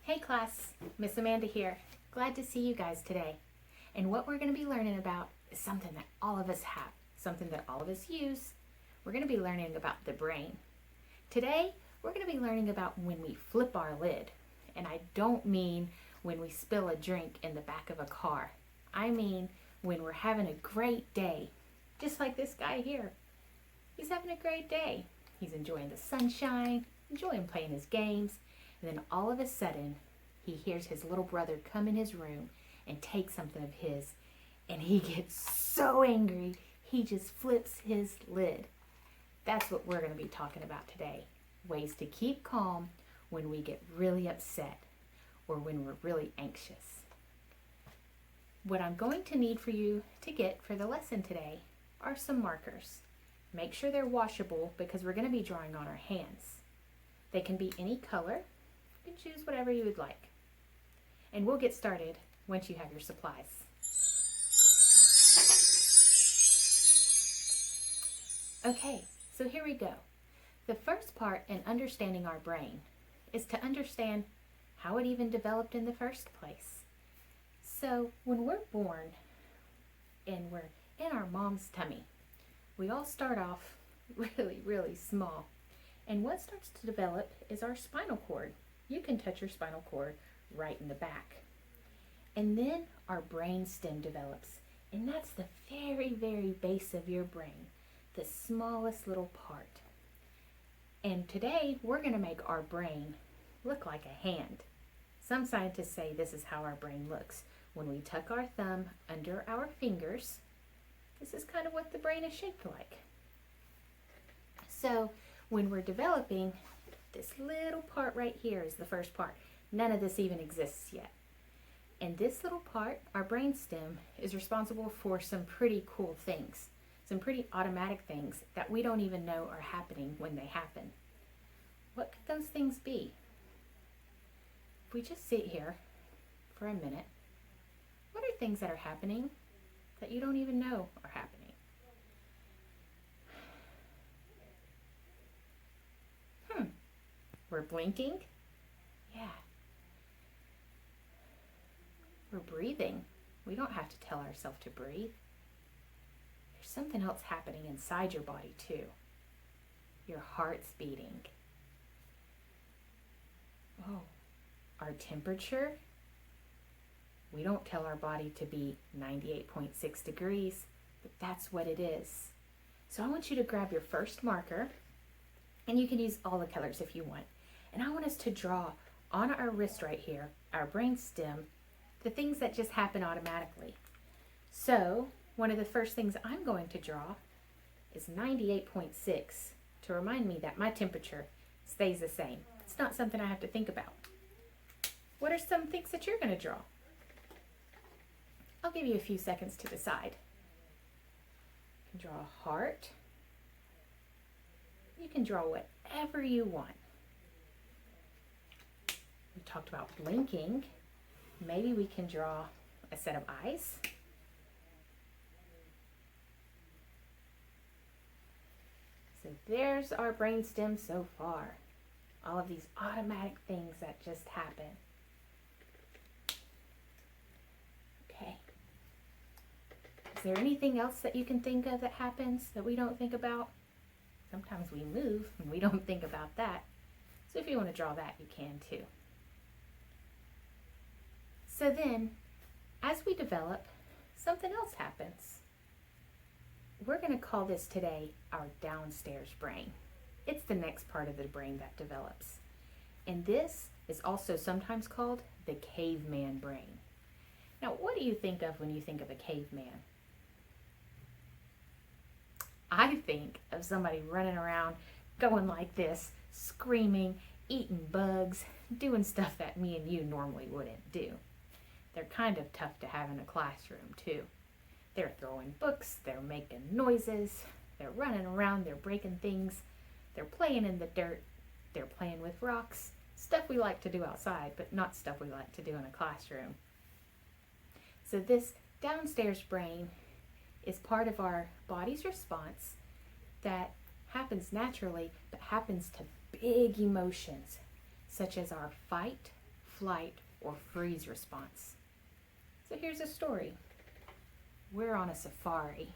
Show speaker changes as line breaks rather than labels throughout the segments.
Hey class, Miss Amanda here. Glad to see you guys today. And what we're going to be learning about is something that all of us have, something that all of us use. We're going to be learning about the brain. Today, we're going to be learning about when we flip our lid. And I don't mean when we spill a drink in the back of a car. I mean when we're having a great day, just like this guy here. He's having a great day. He's enjoying the sunshine, enjoying playing his games, and then all of a sudden, he hears his little brother come in his room and take something of his, and he gets so angry, he just flips his lid. That's what we're going to be talking about today. Ways to keep calm when we get really upset or when we're really anxious. What I'm going to need for you to get for the lesson today are some markers. Make sure they're washable because we're going to be drawing on our hands. They can be any color. You can choose whatever you would like. And we'll get started once you have your supplies. Okay, so here we go. The first part in understanding our brain is to understand how it even developed in the first place. So when we're born and we're in our mom's tummy, we all start off really small. And what starts to develop is our spinal cord. You can touch your spinal cord right in the back. And then our brainstem develops. And that's the very base of your brain, the smallest little part. And today we're going to make our brain look like a hand. Some scientists say this is how our brain looks. When we tuck our thumb under our fingers, this is kind of what the brain is shaped like. So when we're developing, this little part right here is the first part. None of this even exists yet. And this little part, our brainstem, is responsible for some pretty cool things, some pretty automatic things that we don't even know are happening when they happen. What could those things be? If we just sit here for a minute, what are things that are happening that you don't even know are happening? We're blinking. Yeah. We're breathing. We don't have to tell ourselves to breathe. There's something else happening inside your body too. Your heart's beating. Oh, our temperature. We don't tell our body to be 98.6 degrees, but that's what it is. So I want you to grab your first marker, and you can use all the colors if you want. And I want us to draw on our wrist right here, our brainstem, the things that just happen automatically. So one of the first things I'm going to draw is 98.6 to remind me that my temperature stays the same. It's not something I have to think about. What are some things that you're going to draw? I'll give you a few seconds to decide. You can draw a heart. You can draw whatever you want. We talked about blinking. Maybe we can draw a set of eyes. So there's our brainstem so far. All of these automatic things that just happen. Okay. Is there anything else that you can think of that happens that we don't think about? Sometimes we move and we don't think about that. So if you want to draw that, you can too. So then, as we develop, something else happens. We're going to call this today our downstairs brain. It's the next part of the brain that develops. And this is also sometimes called the caveman brain. Now, what do you think of when you think of a caveman? I think of somebody running around, going like this, screaming, eating bugs, doing stuff that me and you normally wouldn't do. They're kind of tough to have in a classroom too. They're throwing books, they're making noises, they're running around, they're breaking things, they're playing in the dirt, they're playing with rocks, stuff we like to do outside, but not stuff we like to do in a classroom. So this downstairs brain is part of our body's response that happens naturally, but happens to big emotions, such as our fight, flight, or freeze response. So here's a story. We're on a safari.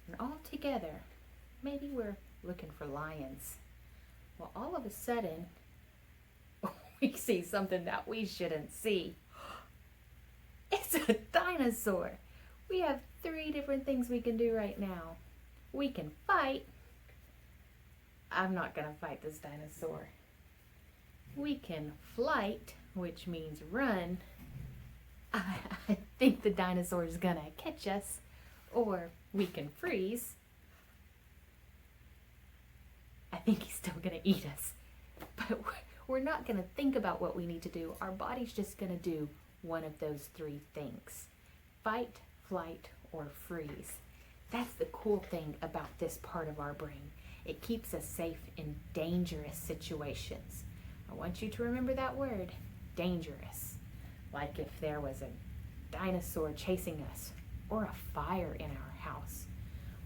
And all together, maybe we're looking for lions. Well, all of a sudden, we see something that we shouldn't see. It's a dinosaur. We have 3 different things we can do right now. We can fight. I'm not going to fight this dinosaur. We can flight, which means run. I think the dinosaur is going to catch us. Or we can freeze. I think he's still going to eat us. But we're not going to think about what we need to do. Our body's just going to do one of those 3 things. Fight, flight, or freeze. That's the cool thing about this part of our brain. It keeps us safe in dangerous situations. I want you to remember that word, dangerous. Like if there was a dinosaur chasing us, or a fire in our house,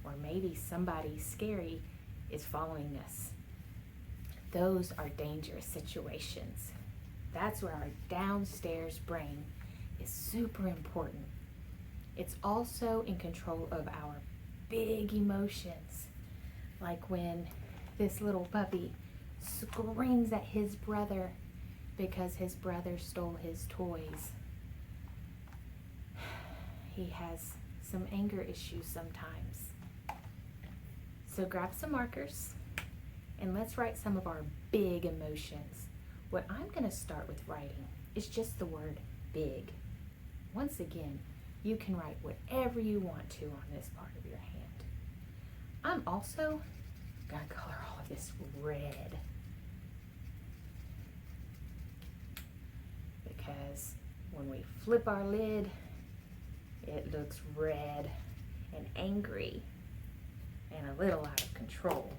or maybe somebody scary is following us. Those are dangerous situations. That's where our downstairs brain is super important. It's also in control of our big emotions. Like when this little puppy screams at his brother because his brother stole his toys. He has some anger issues sometimes. So grab some markers and let's write some of our big emotions. What I'm going to start with writing is just the word big. Once again, you can write whatever you want to on this part of your hand. I'm also going to color all of this red, because when we flip our lid, it looks red and angry and a little out of control.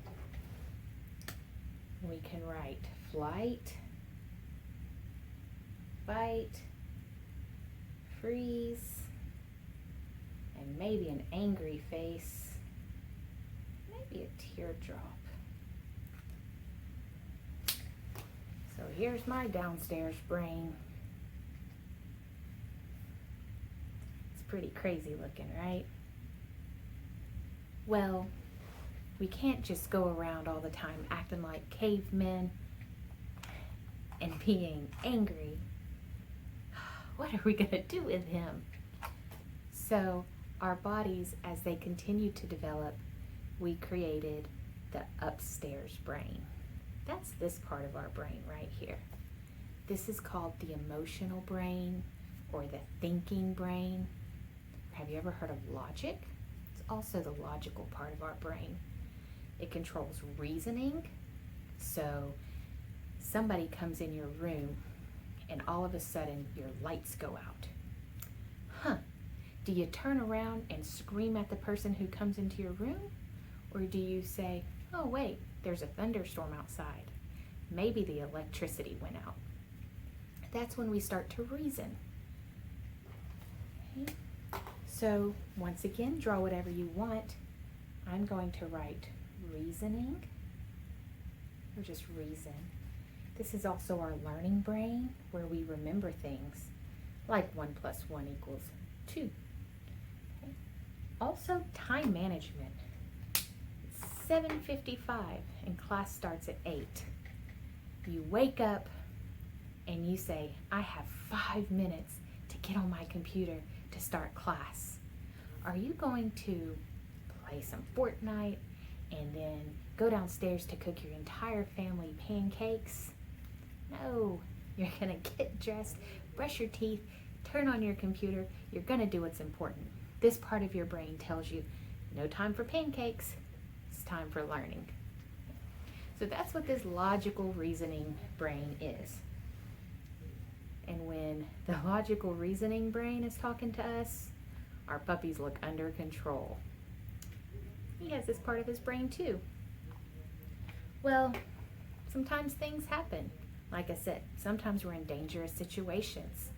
We can write flight, fight, freeze, and maybe an angry face, maybe a teardrop. So here's my downstairs brain. It's pretty crazy looking, right? Well, we can't just go around all the time acting like cavemen and being angry. What are we gonna do with him? So our bodies, as they continue to develop, we created the upstairs brain. That's this part of our brain right here. This is called the emotional brain or the thinking brain. Have you ever heard of logic? It's also the logical part of our brain. It controls reasoning. So somebody comes in your room and all of a sudden your lights go out. Do you turn around and scream at the person who comes into your room? Or do you say, oh wait, there's a thunderstorm outside. Maybe the electricity went out. That's when we start to reason. Okay. So once again, draw whatever you want. I'm going to write reasoning, or just reason. This is also our learning brain, where we remember things, like 1 + 1 = 2. Okay. Also, time management. It's 7:55 and class starts at 8. You wake up and you say, I have 5 minutes to get on my computer to start class. Are you going to play some Fortnite and then go downstairs to cook your entire family pancakes? No, you're gonna get dressed, brush your teeth, turn on your computer. You're gonna do what's important. This part of your brain tells you, no time for pancakes, it's time for learning. So that's what this logical reasoning brain is. And when the logical reasoning brain is talking to us, our puppies look under control. He has this part of his brain too. Well, sometimes things happen. Like I said, sometimes we're in dangerous situations.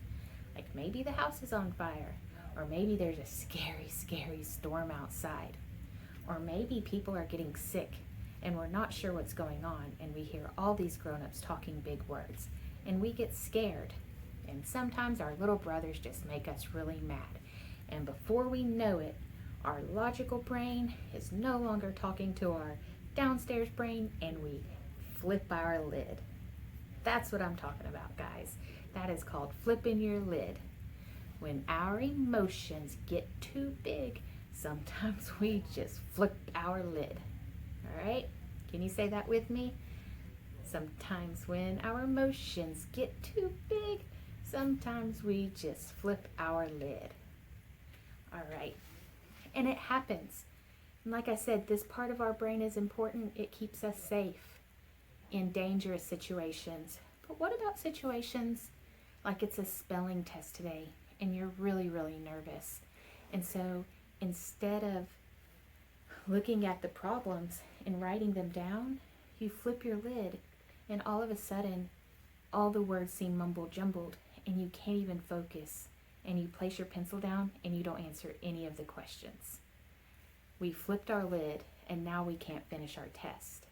Like maybe the house is on fire, or maybe there's a scary, scary storm outside. Or maybe people are getting sick and we're not sure what's going on, and we hear all these grown-ups talking big words. and we get scared. And sometimes our little brothers just make us really mad. And before we know it, our logical brain is no longer talking to our downstairs brain, and we flip our lid. That's what I'm talking about, guys. That is called flipping your lid. When our emotions get too big, sometimes we just flip our lid. All right? Can you say that with me? Sometimes when our emotions get too big, sometimes we just flip our lid. All right. And it happens. And like I said, this part of our brain is important. It keeps us safe in dangerous situations. But what about situations like it's a spelling test today and you're really, really nervous? And so instead of looking at the problems and writing them down, you flip your lid, and all of a sudden, all the words seem mumbled jumbled, and you can't even focus, and you place your pencil down, and you don't answer any of the questions. We flipped our lid, and now we can't finish our test.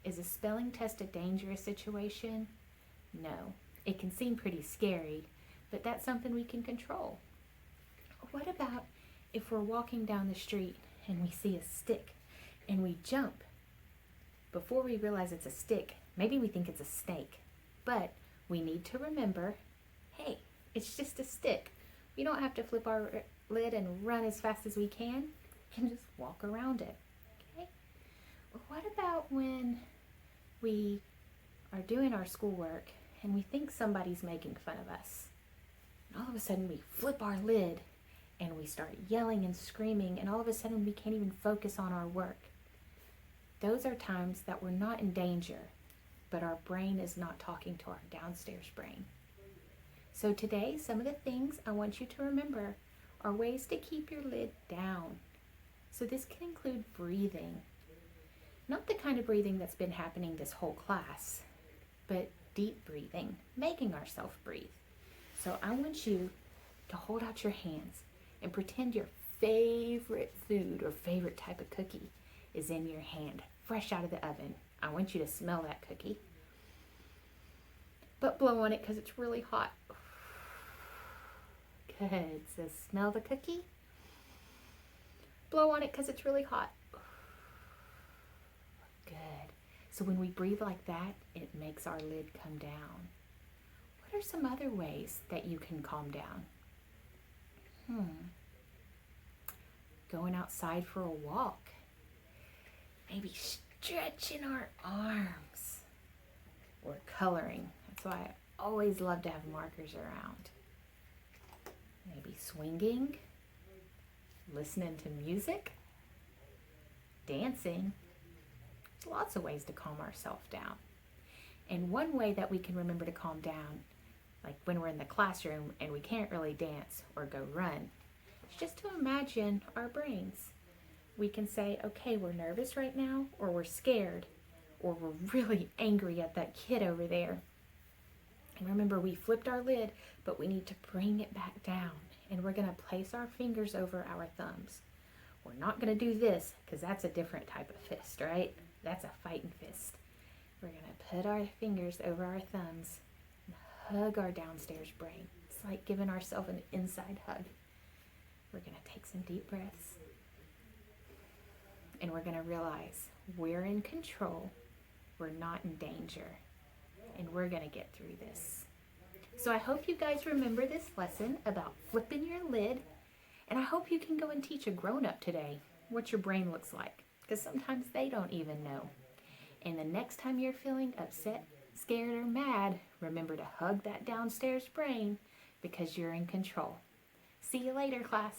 Is a spelling test a dangerous situation? No. It can seem pretty scary, but that's something we can control. What about if we're walking down the street and we see a stick and we jump? Before we realize it's a stick, maybe we think it's a snake, but we need to remember, hey, it's just a stick. We don't have to flip our lid and run as fast as we can. We can just walk around it, okay? What about when we are doing our schoolwork and we think somebody's making fun of us? And all of a sudden we flip our lid and we start yelling and screaming, and all of a sudden we can't even focus on our work. Those are times that we're not in danger, but our brain is not talking to our downstairs brain. So today, some of the things I want you to remember are ways to keep your lid down. So this can include breathing. Not the kind of breathing that's been happening this whole class, but deep breathing, making ourselves breathe. So I want you to hold out your hands and pretend your favorite food or favorite type of cookie is in your hand, fresh out of the oven. I want you to smell that cookie. But blow on it because it's really hot. Good. So smell the cookie. Blow on it because it's really hot. Good. So when we breathe like that, it makes our lid come down. What are some other ways that you can calm down? Going outside for a walk. Maybe stretching our arms. Or coloring. That's why I always love to have markers around. Maybe swinging. Listening to music. Dancing. There's lots of ways to calm ourselves down. And one way that we can remember to calm down, like when we're in the classroom and we can't really dance or go run, is just to imagine our brains. We can say, okay, we're nervous right now, or we're scared, or we're really angry at that kid over there. And remember, we flipped our lid, but we need to bring it back down. And we're going to place our fingers over our thumbs. We're not going to do this, because that's a different type of fist, right? That's a fighting fist. We're going to put our fingers over our thumbs and hug our downstairs brain. It's like giving ourselves an inside hug. We're going to take some deep breaths. And we're going to realize we're in control. We're not in danger. And we're going to get through this. So I hope you guys remember this lesson about flipping your lid. And I hope you can go and teach a grown-up today what your brain looks like. Because sometimes they don't even know. And the next time you're feeling upset, scared, or mad, remember to hug that downstairs brain because you're in control. See you later, class.